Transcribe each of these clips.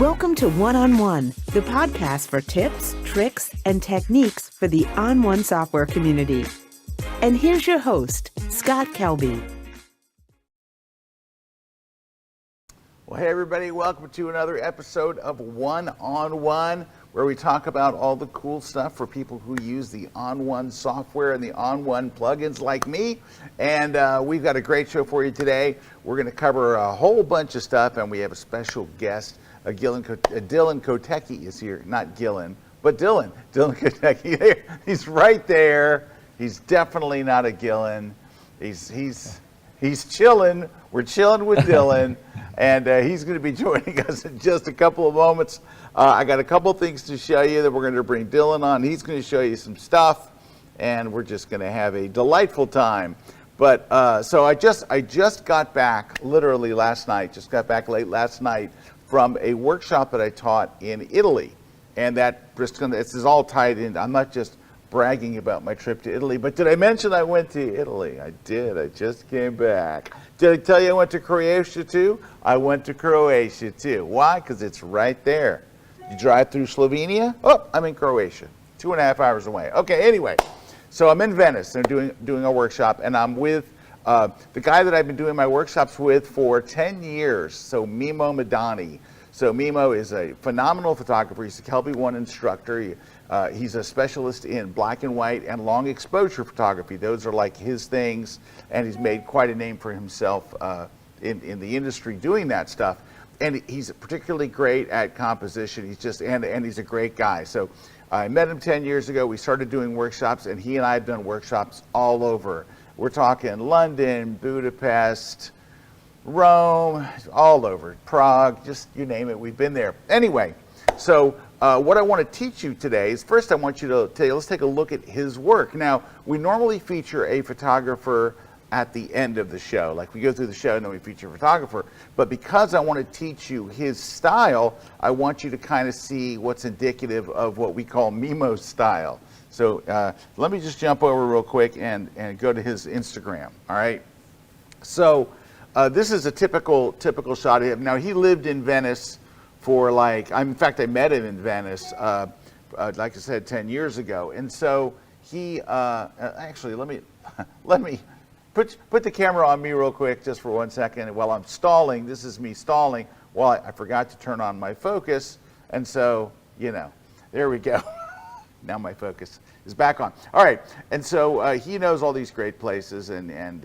Welcome to ON1, the podcast for tips, tricks, and techniques for the ON1 software community. And here's your host, Scott Kelby. Well, hey everybody, welcome to another episode of ON1, where we talk about all the cool stuff for people who use the ON1 software and the ON1 plugins like me. And we've got a great show for you today. We're going to cover a whole bunch of stuff, and we have a special guest. Dylan Kotecki is here. Not Gillen, but Dylan. Dylan Kotecki. He's right there. He's definitely not a Gillen. He's chilling. We're chilling with Dylan, and he's going to be joining us in just a couple of moments. I got a couple things to show you that we're going to bring Dylan on. He's going to show you some stuff, and we're just going to have a delightful time. But so I just got back literally last night. Just got back late last night from a workshop that I taught in Italy, and this is all tied in. I'm not just bragging about my trip to Italy, but did I mention I went to Italy? I did. I just came back. Did I tell you I went to Croatia too? I went to Croatia too. Why? Because it's right there. You drive through Slovenia. Oh, I'm in Croatia. 2.5 hours away. Okay. Anyway, so I'm in Venice. They're doing a workshop, and I'm with the guy that I've been doing my workshops with for 10 years, so Mimo Meidany. So Mimo is a phenomenal photographer. He's a Kelby 1 instructor. He's a specialist in black and white and long exposure photography. Those are like his things, and he's made quite a name for himself in the industry doing that stuff. And he's particularly great at composition. He's just and he's a great guy. So I met him 10 years ago. We started doing workshops, and he and I have done workshops all over. We're talking London, Budapest, Rome, all over, Prague, just you name it, we've been there. Anyway, so what I want to teach you today is, first I want you to let's take a look at his work. Now, we normally feature a photographer at the end of the show. Like we go through the show and then we feature a photographer. But because I want to teach you his style, I want you to kind of see what's indicative of what we call Mimo-style. So let me just jump over real quick and go to his Instagram, all right? So this is a typical shot of him. Now, he lived in Venice for in fact, I met him in Venice, like I said, 10 years ago. And so he, actually, let me put the camera on me real quick just for 1 second. While I'm stalling, this is me stalling. Well, I forgot to turn on my focus. And so, there we go. Now my focus is back on. All right, and so he knows all these great places, and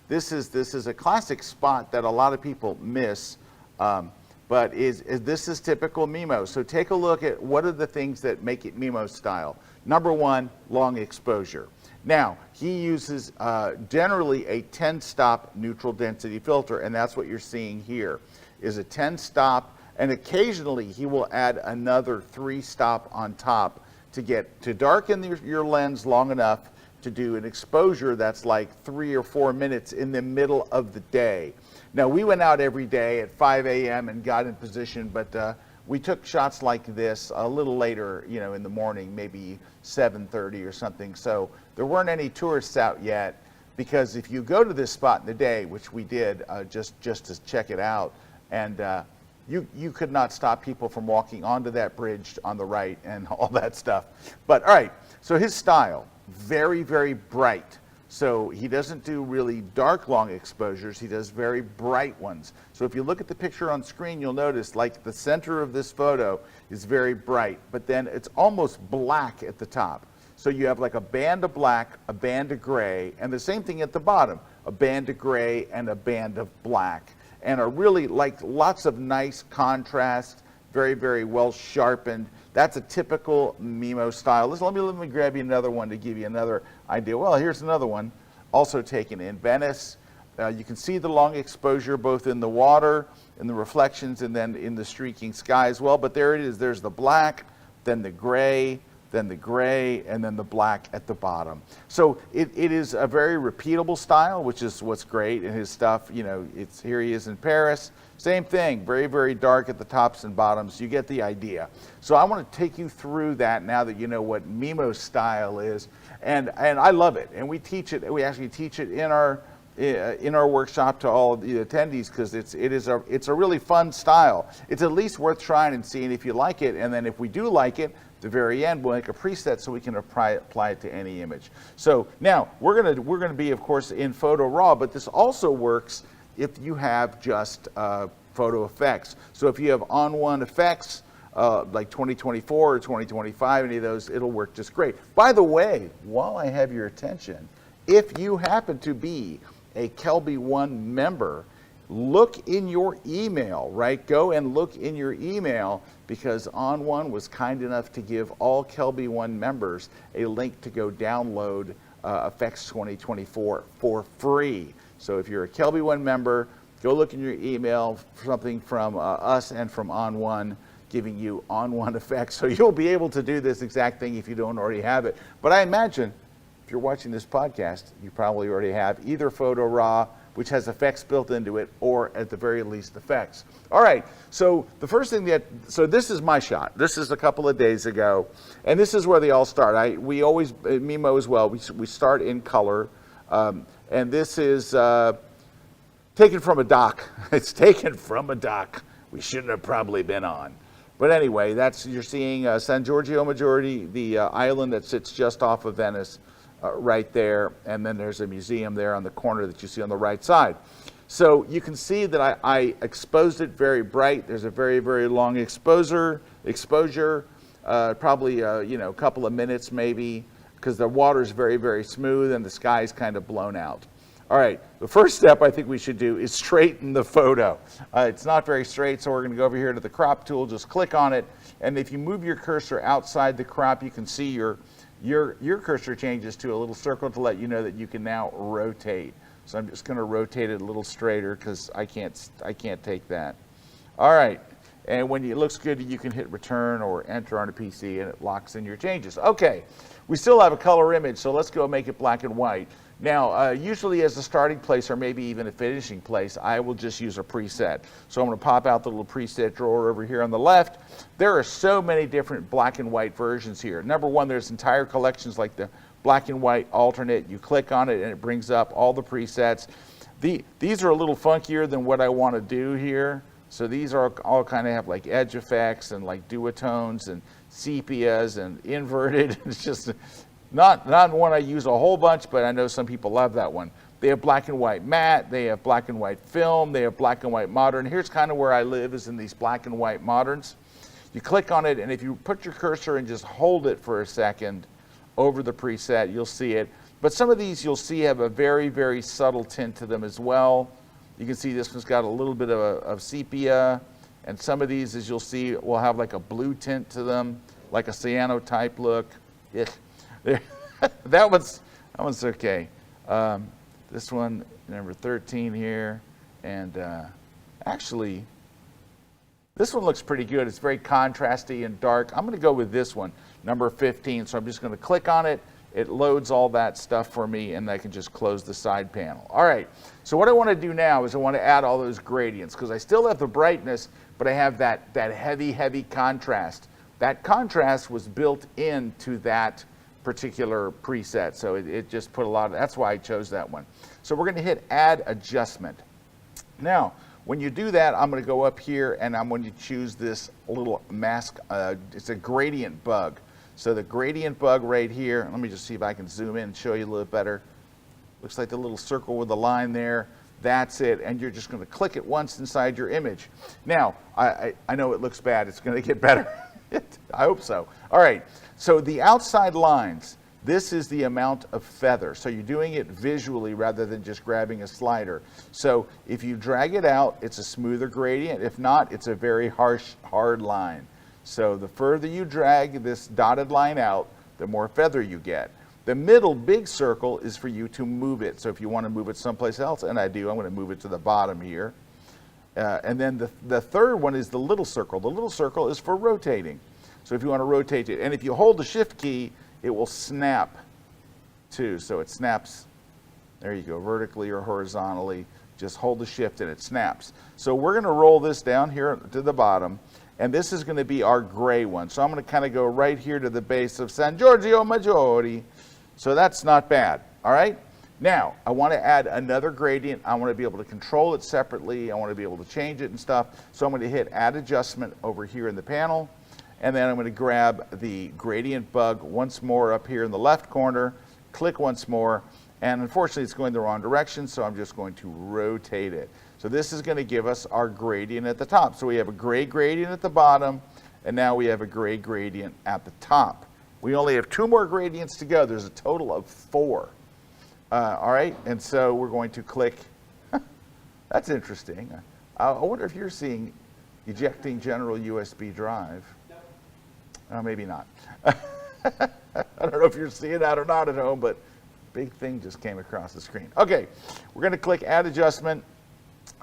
this is a classic spot that a lot of people miss, but this is typical Mimo. So take a look at what are the things that make it Mimo style. Number one, long exposure. Now, he uses generally a 10-stop neutral density filter, and that's what you're seeing here, is a 10-stop, and occasionally he will add another 3-stop on top to darken your lens long enough to do an exposure that's like 3 or 4 minutes in the middle of the day. Now, we went out every day at 5 a.m. and got in position, but we took shots like this a little later, in the morning, maybe 7:30 or something. So there weren't any tourists out yet, because if you go to this spot in the day, which we did just to check it out, and you could not stop people from walking onto that bridge on the right and all that stuff. But all right, so his style, very, very bright. So he doesn't do really dark long exposures, he does very bright ones. So if you look at the picture on screen, you'll notice like the center of this photo is very bright, but then it's almost black at the top. So you have like a band of black, a band of gray, and the same thing at the bottom, a band of gray and a band of black. And are really like lots of nice contrast, very, very well sharpened. That's a typical Mimo style. Let me grab you another one to give you another idea. Well, here's another one, also taken in Venice. You can see the long exposure both in the water, in the reflections, and then in the streaking sky as well. But there it is. There's the black, then the gray, then the gray, and then the black at the bottom. So it is a very repeatable style, which is what's great in his stuff. Here he is in Paris. Same thing, very, very dark at the tops and bottoms. You get the idea. So I want to take you through that now that you know what Mimo style is. And I love it. And we teach it. We actually teach it in our in our workshop to all of the attendees, because it's a really fun style. It's at least worth trying and seeing if you like it, and then if we do like it, at the very end we'll make a preset so we can apply it to any image. So now we're gonna be, of course, in Photo Raw, but this also works if you have just photo effects. So if you have ON1 Effects, like 2024 or 2025, any of those, it'll work just great. By the way, while I have your attention, if you happen to be a Kelby One member, look in your email, right? Go and look in your email, because ON1 was kind enough to give all Kelby One members a link to go download Effects 2024 for free. So if you're a Kelby One member, go look in your email for something from us and from ON1 giving you ON1 Effects. So you'll be able to do this exact thing if you don't already have it. But I imagine if you're watching this podcast, you probably already have either Photo Raw, which has effects built into it, or at the very least effects. All right, so the first thing so this is my shot. This is a couple of days ago, and this is where they all start. We always, Mimo as well, we start in color, and this is taken from a dock. It's taken from a dock we shouldn't have probably been on. But anyway, you're seeing San Giorgio Maggiore, the island that sits just off of Venice, right there, and then there's a museum there on the corner that you see on the right side. So you can see that I exposed it very bright. There's a very, very long exposure, probably a couple of minutes maybe, because the water's very, very smooth and the sky's kind of blown out. All right, the first step I think we should do is straighten the photo. It's not very straight, so we're going to go over here to the crop tool, just click on it, and if you move your cursor outside the crop, you can see your cursor changes to a little circle to let you know that you can now rotate. So I'm just going to rotate it a little straighter because I can't take that. All right, and when it looks good, you can hit return or enter on a PC and it locks in your changes. Okay, we still have a color image, so let's go make it black and white. Now, usually as a starting place or maybe even a finishing place, I will just use a preset. So I'm going to pop out the little preset drawer over here on the left. There are so many different black and white versions here. Number one, there's entire collections like the black and white alternate. You click on it and it brings up all the presets. These are a little funkier than what I want to do here. So these are all kind of have like edge effects and like duotones and sepias and inverted. It's just not one I use a whole bunch, but I know some people love that one. They have black and white matte, they have black and white film, they have black and white modern. Here's kind of where I live, is in these black and white moderns. You click on it, and if you put your cursor and just hold it for a second over the preset, you'll see it. But some of these you'll see have a very, very subtle tint to them as well. You can see this one's got a little bit of sepia, and some of these, as you'll see, will have like a blue tint to them, like a cyano type look. Yeah. that one's okay. This one, number 13 here, and actually, this one looks pretty good. It's very contrasty and dark. I'm going to go with this one, number 15. So I'm just going to click on it. It loads all that stuff for me, and I can just close the side panel. All right, so what I want to do now is I want to add all those gradients, because I still have the brightness, but I have that heavy, heavy contrast. That contrast was built into that particular preset, so it just put a lot of, that's why I chose that one. So we're going to hit add adjustment. Now when you do that, I'm going to go up here and I'm going to choose this little mask. It's a gradient bug. So the gradient bug right here, let me just see if I can zoom in and show you a little better. Looks like the little circle with the line there. That's it, and you're just going to click it once inside your image. Now I know it looks bad. It's going to get better. I hope so. All right, so the outside lines, this is the amount of feather. So you're doing it visually rather than just grabbing a slider. So if you drag it out, it's a smoother gradient. If not, it's a very harsh, hard line. So the further you drag this dotted line out, the more feather you get. The middle big circle is for you to move it. So if you want to move it someplace else, and I do, I'm going to move it to the bottom here. And then the third one is the little circle. The little circle is for rotating. So if you want to rotate it, and if you hold the shift key, it will snap too. So it snaps, there you go, vertically or horizontally. Just hold the shift and it snaps. So we're going to roll this down here to the bottom, and this is going to be our gray one. So I'm going to kind of go right here to the base of San Giorgio Maggiore. So that's not bad, all right? Now, I want to add another gradient. I want to be able to control it separately. I want to be able to change it and stuff. So I'm going to hit Add Adjustment over here in the panel. And then I'm going to grab the gradient bug once more up here in the left corner, click once more, and unfortunately it's going the wrong direction, so I'm just going to rotate it. So this is going to give us our gradient at the top. So we have a gray gradient at the bottom, and now we have a gray gradient at the top. We only have 2 more gradients to go. There's a total of 4. All right, and so we're going to click. That's interesting. I wonder if you're seeing ejecting general USB drive. Maybe not. I don't know if you're seeing that or not at home, but big thing just came across the screen. Okay, we're going to click Add Adjustment.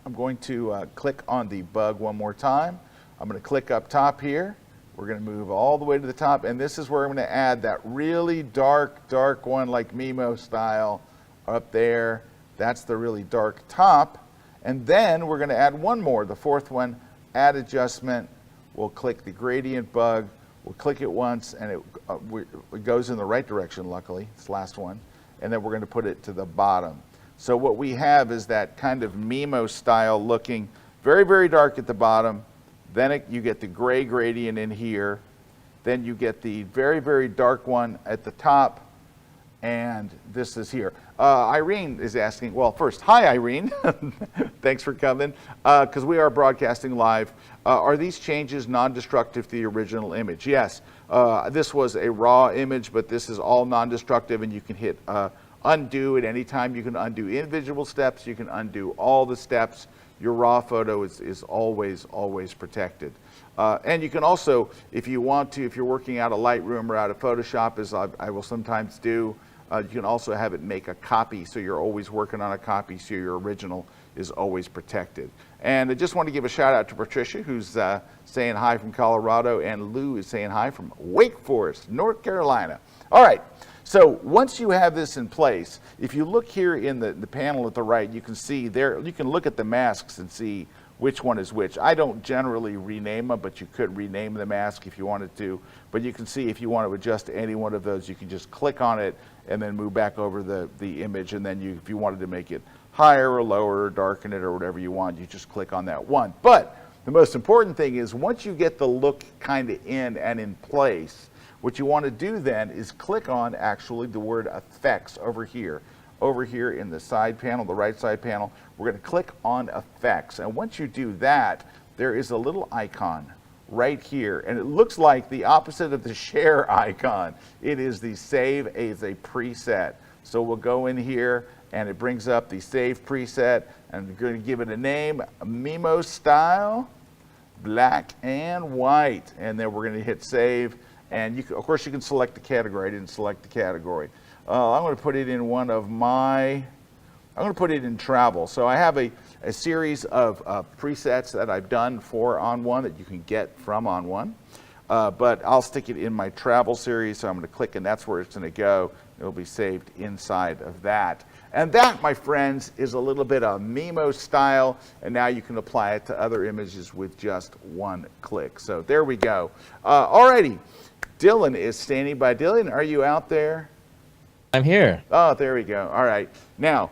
I'm going to click on the bug one more time. I'm going to click up top here. We're going to move all the way to the top, and this is where I'm going to add that really dark one like Mimo-style up there. That's the really dark top. And then we're going to add one more, the 4th one, Add Adjustment. We'll click the gradient bug. We'll click it once, and it goes in the right direction, luckily. It's the last one. And then we're going to put it to the bottom. So what we have is that kind of Mimo-style looking, very, very dark at the bottom. Then you get the gray gradient in here. Then you get the very, very dark one at the top. And this is here. Irene is asking, well, first, hi, Irene. Thanks for coming, because we are broadcasting live. Are these changes non-destructive to the original image? Yes. This was a raw image, but this is all non-destructive, and you can hit undo at any time. You can undo individual steps. You can undo all the steps. Your raw photo is always, always protected. And you can also, if you want to, if you're working out of Lightroom or out of Photoshop, as I will sometimes do, you can also have it make a copy, so you're always working on a copy, so your original is always protected. And I just want to give a shout out to Patricia, who's saying hi from Colorado, and Lou is saying hi from Wake Forest, North Carolina. All right, so once you have this in place, if you look here in the panel at the right, you can see there, you can look at the masks and see which one is which. I don't generally rename them, but you could rename the mask if you wanted to. But you can see if you want to adjust any one of those, you can just click on it and then move back over the image. And then if you wanted to make it higher or lower or darken it or whatever you want, you just click on that one. But the most important thing is once you get the look kind of in and in place, what you want to do then is click on actually the word Effects over here. Over here in the side panel, the right side panel, we're going to click on Effects. And once you do that, there is a little icon right here. And it looks like the opposite of the share icon. It is the Save as a Preset. So we'll go in here, and it brings up the Save Preset. And we're going to give it a name, Mimo-style, black and white. And then we're going to hit Save. And you can, of course, you can select the category. I didn't select the category. I'm going to put it in one of my, I'm going to put it in travel. So I have a series of presets that I've done for ON1 that you can get from ON1. But I'll stick it in my travel series. So I'm going to click, and that's where it's going to go. It'll be saved inside of that. And that, my friends, is a little bit of Mimo-style. And now you can apply it to other images with just one click. So there we go. Alrighty. Dylan is standing by. Dylan, are you out there? I'm here. Oh, there we go. All right. Now,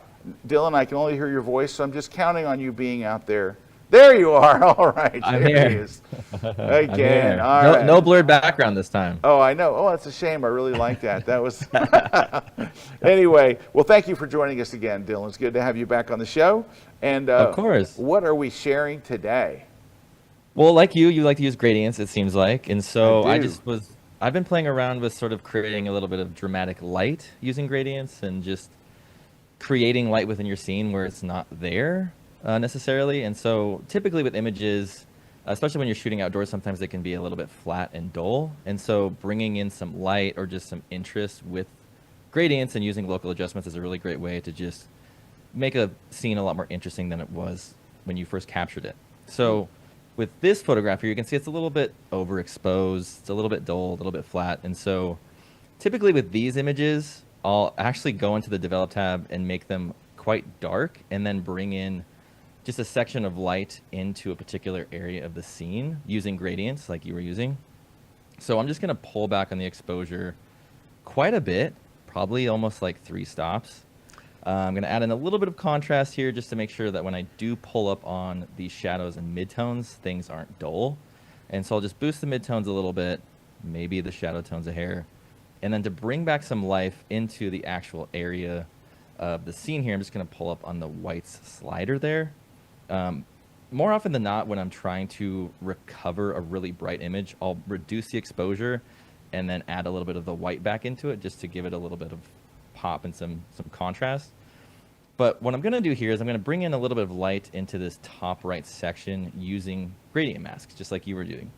Dylan, I can only hear your voice, so I'm just counting on you being out there. There you are. All right. I'm there here. He is. Again. All right. No blurred background this time. Oh, I know. Oh, that's a shame. I really like that. That was. Anyway, well, thank you for joining us again, Dylan. It's good to have you back on the show. And of course. What are we sharing today? Well, like you like to use gradients, it seems like. And so I've been playing around with sort of creating a little bit of dramatic light using gradients and just creating light within your scene where it's not there necessarily. And so typically with images, especially when you're shooting outdoors, sometimes they can be a little bit flat and dull. And so bringing in some light or just some interest with gradients and using local adjustments is a really great way to just make a scene a lot more interesting than it was when you first captured it. So with this photograph here, you can see it's a little bit overexposed, it's a little bit dull, a little bit flat. And so typically with these images, I'll actually go into the Develop tab and make them quite dark and then bring in just a section of light into a particular area of the scene using gradients like you were using. So I'm just going to pull back on the exposure quite a bit, probably almost like 3 stops. I'm going to add in a little bit of contrast here just to make sure that when I do pull up on the shadows and midtones, things aren't dull. And so I'll just boost the midtones a little bit, maybe the shadow tones a hair. And then to bring back some life into the actual area of the scene here, I'm just going to pull up on the whites slider there. More often than not, when I'm trying to recover a really bright image, I'll reduce the exposure and then add a little bit of the white back into it just to give it a little bit of pop and some contrast. But what I'm going to do here is I'm going to bring in a little bit of light into this top right section using gradient masks, just like you were doing.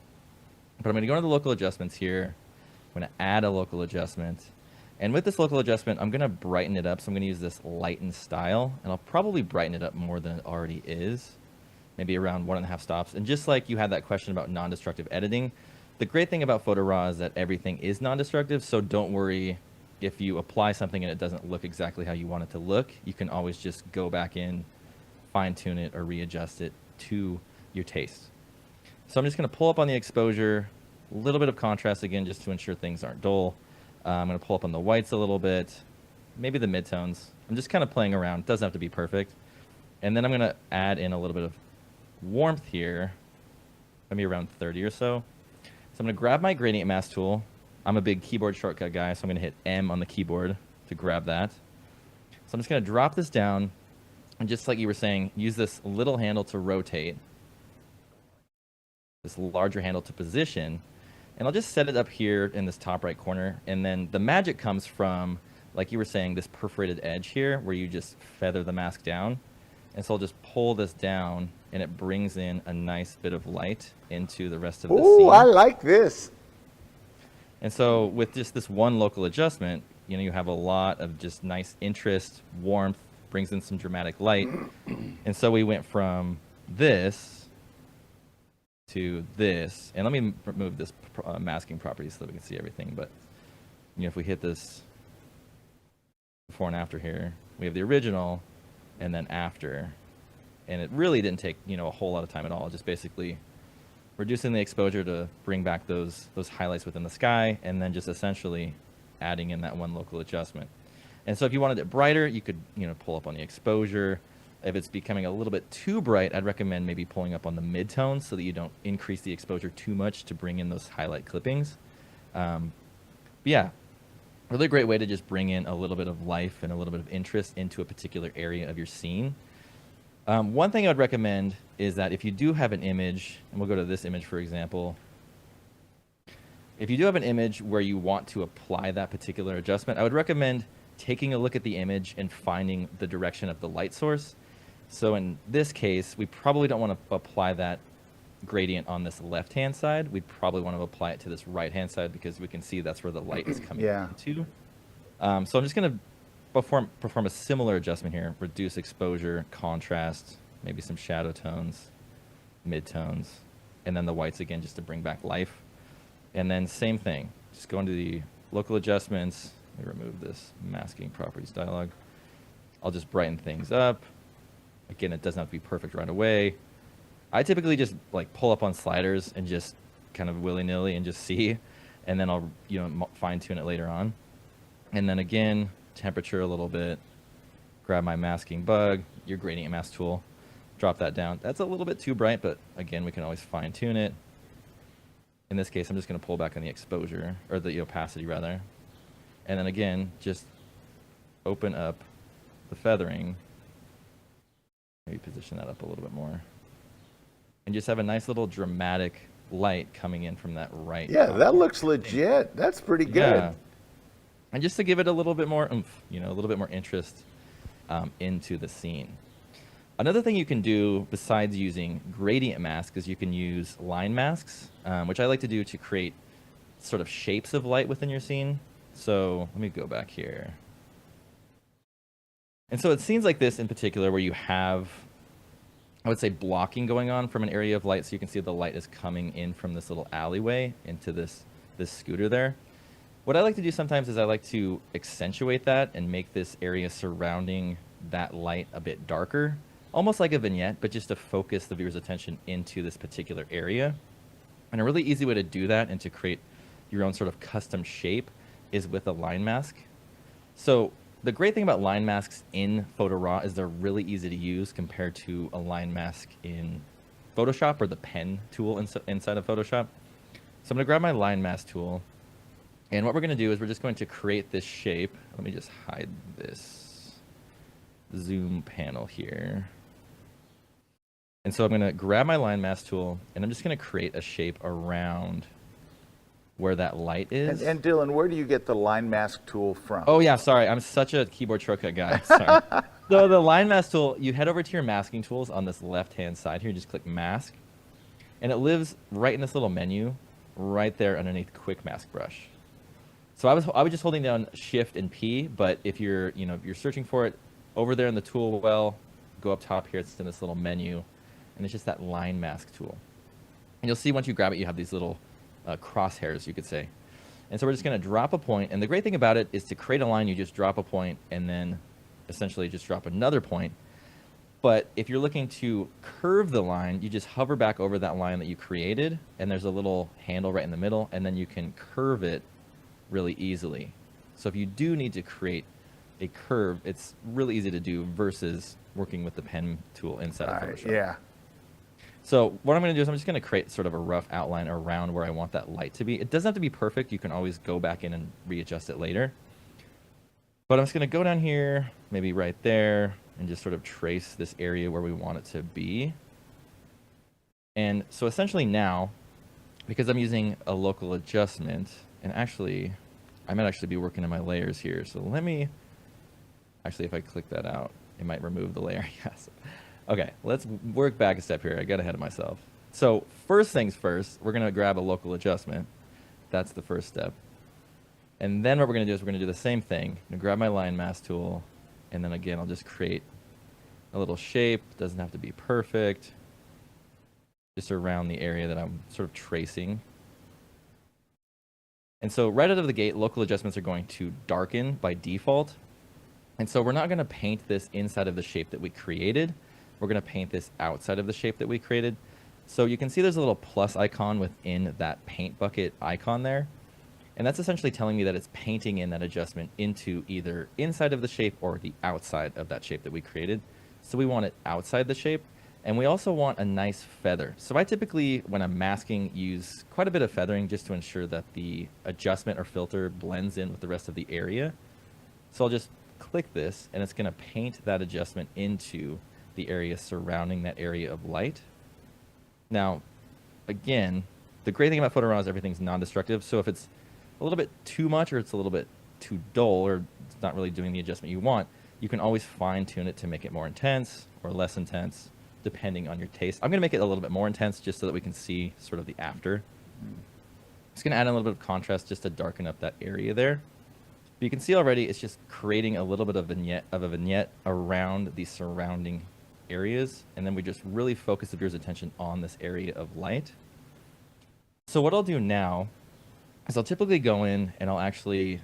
But I'm going to go into the local adjustments here. I'm going to add a local adjustment. And with this local adjustment, I'm going to brighten it up. So I'm going to use this lighten style, and I'll probably brighten it up more than it already is, maybe around 1.5 stops. And just like you had that question about non-destructive editing, the great thing about Photo Raw is that everything is non-destructive, so don't worry if you apply something and it doesn't look exactly how you want it to look. You can always just go back in, fine-tune it, or readjust it to your taste. So I'm just going to pull up on the exposure, a little bit of contrast again just to ensure things aren't dull. I'm going to pull up on the whites a little bit, maybe the midtones. I'm just kind of playing around. It doesn't have to be perfect. And then I'm going to add in a little bit of warmth here, maybe around 30 or so. So I'm going to grab my gradient mask tool. I'm a big keyboard shortcut guy, so I'm going to hit M on the keyboard to grab that. So I'm just going to drop this down, and just like you were saying, use this little handle to rotate, this larger handle to position, and I'll just set it up here in this top right corner. And then the magic comes from, like you were saying, this perforated edge here where you just feather the mask down. And so I'll just pull this down, and it brings in a nice bit of light into the rest of the scene. Ooh, I like this. And so with just this one local adjustment, you know, you have a lot of just nice interest, warmth, brings in some dramatic light. And so we went from this to this. And let me remove this masking property so that we can see everything. But, you know, if we hit this before and after here, we have the original and then after. And it really didn't take, you know, a whole lot of time at all. Just basically reducing the exposure to bring back those highlights within the sky, and then just essentially adding in that one local adjustment. And so if you wanted it brighter, you could, you know, pull up on the exposure. If it's becoming a little bit too bright, I'd recommend maybe pulling up on the midtones so that you don't increase the exposure too much to bring in those highlight clippings. But yeah, really great way to just bring in a little bit of life and a little bit of interest into a particular area of your scene. One thing I would recommend is that if you do have an image, and we'll go to this image for example, if you do have an image where you want to apply that particular adjustment, I would recommend taking a look at the image and finding the direction of the light source. So in this case, we probably don't want to apply that gradient on this left-hand side. We'd probably want to apply it to this right-hand side because we can see that's where the light is coming into. So I'm just going to perform a similar adjustment here. Reduce exposure, contrast, maybe some shadow tones, midtones, and then the whites again just to bring back life. And then same thing, just go into the local adjustments. Let me remove this masking properties dialog. I'll just brighten things up. Again, it doesn't have to be perfect right away. I typically just like pull up on sliders and just kind of willy-nilly and just see, and then I'll, you know, fine-tune it later on. And then again, temperature a little bit, grab my masking bug, your gradient mask tool, drop that down. That's a little bit too bright, but again, we can always fine-tune it. In this case, I'm just going to pull back on the exposure, or the opacity rather. And then again, just open up the feathering. Maybe position that up a little bit more. And just have a nice little dramatic light coming in from that right. Yeah, that looks legit. That's pretty good. Yeah. And just to give it a little bit more oomph, you know, a little bit more interest into the scene. Another thing you can do besides using gradient masks is you can use line masks, which I like to do to create sort of shapes of light within your scene. So let me go back here. And so it scenes like this in particular where you have, I would say, blocking going on from an area of light, so you can see the light is coming in from this little alleyway into this scooter there. What I like to do sometimes is I like to accentuate that and make this area surrounding that light a bit darker, almost like a vignette, but just to focus the viewer's attention into this particular area. And a really easy way to do that and to create your own sort of custom shape is with a line mask. So the great thing about line masks in Photo Raw is they're really easy to use compared to a line mask in Photoshop or the pen tool inside of Photoshop. So I'm going to grab my line mask tool, and what we're going to do is we're just going to create this shape. Let me just hide this zoom panel here. And so I'm going to grab my line mask tool, and I'm just going to create a shape around where that light is. And Dylan, where do you get the line mask tool from? Oh yeah, sorry, I'm such a keyboard shortcut guy. Sorry. So the line mask tool, you head over to your masking tools on this left-hand side here, just click mask, and it lives right in this little menu, right there underneath quick mask brush. So I was just holding down Shift and P, but if you're if you're searching for it over there in the tool well, go up top here, it's in this little menu, and it's just that line mask tool. And you'll see once you grab it, you have these little crosshairs, you could say. And so we're just going to drop a point, and the great thing about it is to create a line, you just drop a point and then essentially just drop another point. But if you're looking to curve the line, you just hover back over that line that you created, and there's a little handle right in the middle, and then you can curve it really easily. So if you do need to create a curve, it's really easy to do versus working with the pen tool inside of Photoshop. Yeah. So what I'm going to do is I'm just going to create sort of a rough outline around where I want that light to be. It doesn't have to be perfect. You can always go back in and readjust it later. But I'm just going to go down here, maybe right there, and just sort of trace this area where we want it to be. And so essentially now, because I'm using a local adjustment, and actually, I might actually be working in my layers here. So let me, actually, if I click that out, it might remove the layer. Yes. Okay, let's work back a step here. I got ahead of myself. So first things first, we're going to grab a local adjustment. That's the first step. And then what we're going to do is we're going to do the same thing. I'm going to grab my line mask tool, and then again, I'll just create a little shape. It doesn't have to be perfect. Just around the area that I'm sort of tracing. And so right out of the gate, local adjustments are going to darken by default. And so we're not going to paint this inside of the shape that we created. We're going to paint this outside of the shape that we created. So you can see there's a little plus icon within that paint bucket icon there. And that's essentially telling me that it's painting in that adjustment into either inside of the shape or the outside of that shape that we created. So we want it outside the shape. And we also want a nice feather. So I typically, when I'm masking, use quite a bit of feathering just to ensure that the adjustment or filter blends in with the rest of the area. So I'll just click this, and it's going to paint that adjustment into the area surrounding that area of light. Now, again, the great thing about Photo Raw is everything's non-destructive. So if it's a little bit too much or it's a little bit too dull or it's not really doing the adjustment you want, you can always fine-tune it to make it more intense or less intense, depending on your taste. I'm going to make it a little bit more intense just so that we can see sort of the after. Just going to add a little bit of contrast just to darken up that area there. But you can see already it's just creating a little bit of a vignette around the surrounding areas, and then we just really focus the viewer's attention on this area of light. So what I'll do now is I'll typically go in and I'll actually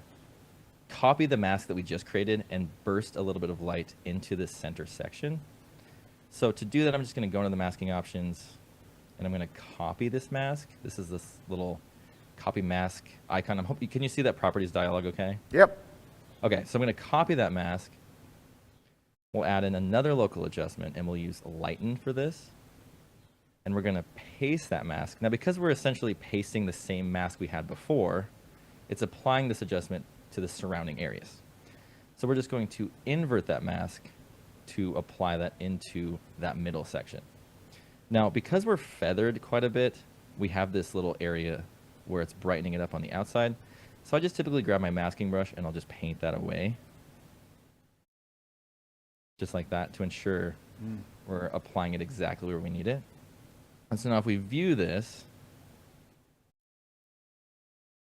copy the mask that we just created and burst a little bit of light into this center section. So to do that, I'm just going to go into the masking options, and I'm going to copy this mask. This is this little copy mask icon. I'm hoping, can you see that properties dialog okay? Yep. Okay, so I'm going to copy that mask. We'll add in another local adjustment, and we'll use lighten for this. And we're going to paste that mask. Now, because we're essentially pasting the same mask we had before, it's applying this adjustment to the surrounding areas. So we're just going to invert that mask to apply that into that middle section. Now, because we're feathered quite a bit, we have this little area where it's brightening it up on the outside. So I just typically grab my masking brush and I'll just paint that away. Just like that, to ensure we're applying it exactly where we need it. And so now if we view this,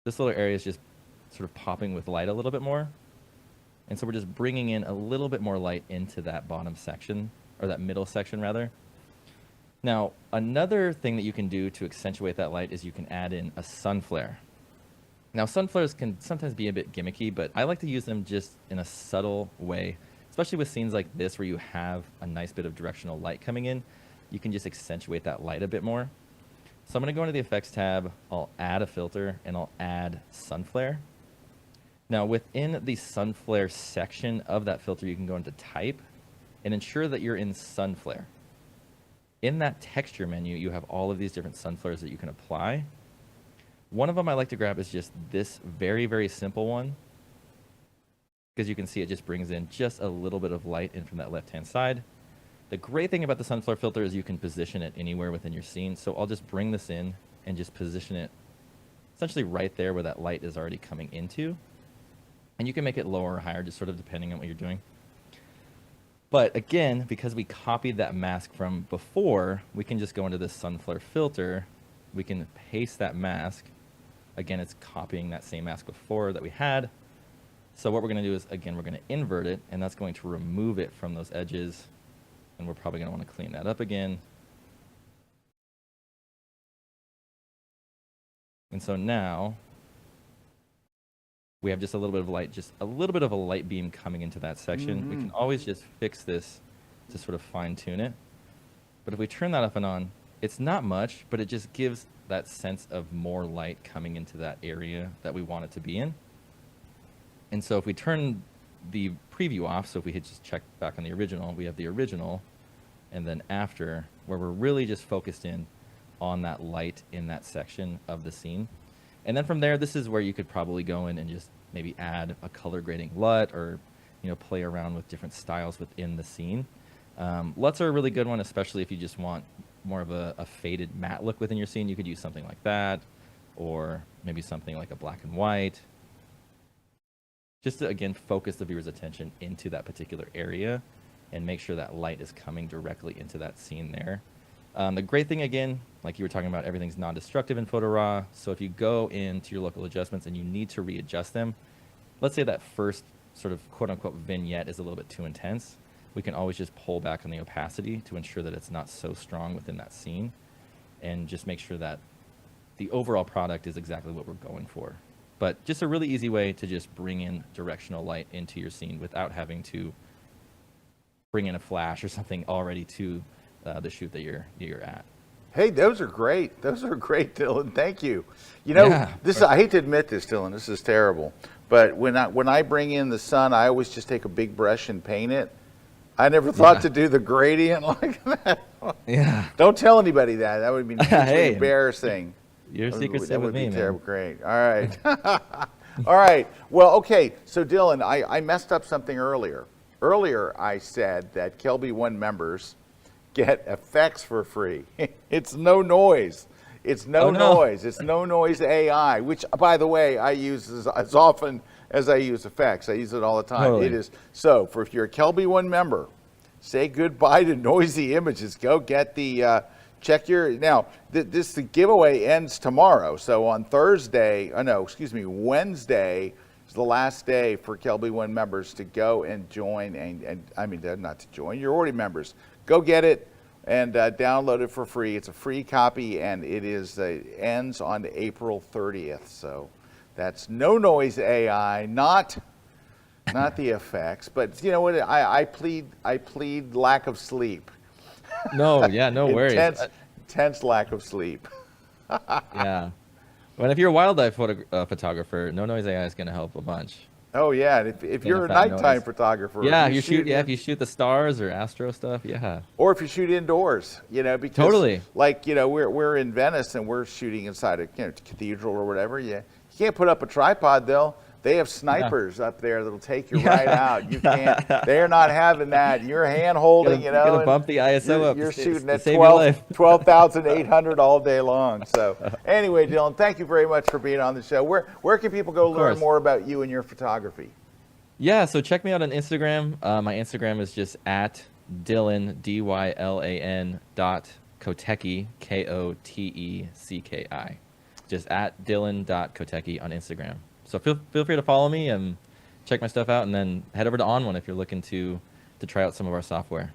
this little area is just sort of popping with light a little bit more. And so we're just bringing in a little bit more light into that bottom section, or that middle section rather. Now, another thing that you can do to accentuate that light is you can add in a sun flare. Now, sun flares can sometimes be a bit gimmicky, but I like to use them just in a subtle way, especially with scenes like this where you have a nice bit of directional light coming in. You can just accentuate that light a bit more. So I'm going to go into the Effects tab, I'll add a filter, and I'll add sun flare. Now within the sun flare section of that filter, you can go into type and ensure that you're in sun flare. In that texture menu, you have all of these different sun flares that you can apply. One of them I like to grab is just this very, very simple one, because you can see it just brings in just a little bit of light in from that left-hand side. The great thing about the sun flare filter is you can position it anywhere within your scene. So I'll just bring this in and just position it essentially right there where that light is already coming into. And you can make it lower or higher, just sort of depending on what you're doing. But again, because we copied that mask from before, we can just go into this sun flare filter. We can paste that mask. Again, it's copying that same mask before that we had. So what we're going to do is, again, we're going to invert it, and that's going to remove it from those edges. And we're probably going to want to clean that up again. And so now we have just a little bit of light, just a little bit of a light beam coming into that section. Mm-hmm. We can always just fix this to sort of fine tune it. But if we turn that up and on, it's not much, but it just gives that sense of more light coming into that area that we want it to be in. And so if we turn the preview off, so if we hit just check back on the original, we have the original, and then after, where we're really just focused in on that light in that section of the scene. And then from there, this is where you could probably go in and just maybe add a color grading LUT, or play around with different styles within the scene. LUTs are a really good one, especially if you just want more of a faded matte look within your scene. You could use something like that, or maybe something like a black and white, just to, again, focus the viewer's attention into that particular area and make sure that light is coming directly into that scene there. The great thing, again, like you were talking about, everything's non-destructive in Photo Raw. So if you go into your local adjustments and you need to readjust them, let's say that first sort of quote-unquote vignette is a little bit too intense, we can always just pull back on the opacity to ensure that it's not so strong within that scene, and just make sure that the overall product is exactly what we're going for. But just a really easy way to just bring in directional light into your scene without having to bring in a flash or something already to the shoot that you're at. Hey, those are great. Those are great, Dylan. Thank you. I hate to admit this, Dylan. This is terrible. But when I bring in the sun, I always just take a big brush and paint it. I never thought to do the gradient like that. Yeah. Don't tell anybody that. That would be embarrassing. Your secret's safe with me, man. Terrible. Great. All right. All right. Well, okay. So, Dylan, I messed up something earlier. Earlier, I said that Kelby One members get effects for free. It's no noise. It's no noise. It's no noise AI, which, by the way, I use as often as I use effects. I use it all the time. Totally. It is so. If you're a Kelby One member, say goodbye to noisy images. Go get the check your now. The giveaway ends tomorrow. So on Wednesday is the last day for Kelby One members to go and join. And I mean, not to join. You're already members. Go get it and download it for free. It's a free copy, and it ends on April 30th. So that's no noise AI, not the effects. But you know what? I plead lack of sleep. No, yeah, no worries. Intense lack of sleep. Yeah. Well, if you're a wildlife photographer, no noise AI is going to help a bunch. Oh yeah, and if you're a nighttime photographer, yeah, if you shoot the stars or astro stuff, yeah. Or if you shoot indoors, because totally, like we're in Venice and we're shooting inside a cathedral or whatever. You can't put up a tripod though. They have snipers up there that'll take you right out. You can't. They're not having that. You're hand holding, You're gonna bump the ISO up. You're shooting at 12,800 all day long. So anyway, Dylan, thank you very much for being on the show. Where can people go learn more about you and your photography? Yeah, so check me out on Instagram. My Instagram is just at Dylan DYLAN .Kotecki KOTECKI. Just at Dylan.Kotecki on Instagram. So feel free to follow me and check my stuff out, and then head over to ON1 if you're looking to try out some of our software.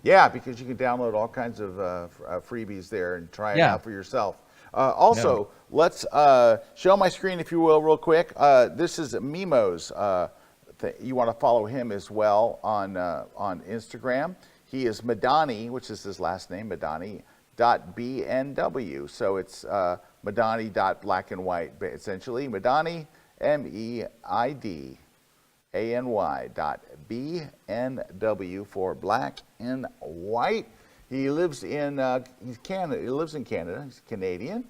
Yeah, because you can download all kinds of freebies there and try it out for yourself. Also, let's show my screen, if you will, real quick. This is Mimo's. You want to follow him as well on Instagram. He is Meidany, which is his last name, Meidany.bnw. So it's Meidany.black and white, essentially. Meidany. MEIDANY.BNW for black and white. He lives in Canada. He lives in Canada. He's Canadian,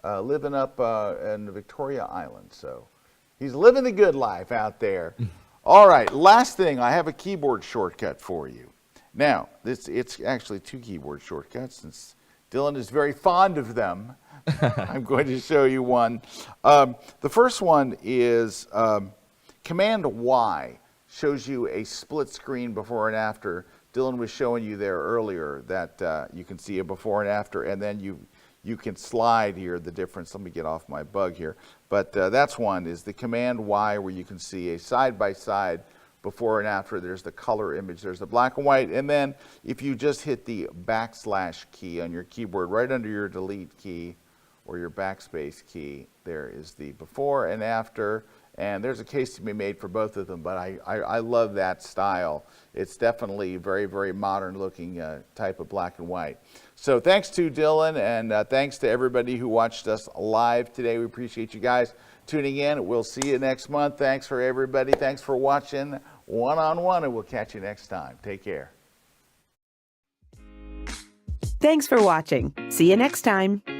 living up in Victoria Island. So he's living the good life out there. All right, last thing, I have a keyboard shortcut for you. Now, it's actually 2 keyboard shortcuts since Dylan is very fond of them. I'm going to show you one. The first one is Command Y shows you a split screen before and after. Dylan was showing you there earlier that you can see a before and after, and then you can slide here the difference. Let me get off my bug here. But that's one, is the Command Y, where you can see a side-by-side before and after. There's the color image, there's the black and white, and then if you just hit the backslash key on your keyboard right under your delete key or your backspace key, there is the before and after, and there's a case to be made for both of them, but I love that style. It's definitely very, very modern looking type of black and white. So thanks to Dylan, and thanks to everybody who watched us live today. We appreciate you guys tuning in. We'll see you next month. Thanks for everybody. Thanks for watching One-on-One, and we'll catch you next time. Take care. Thanks for watching. See you next time.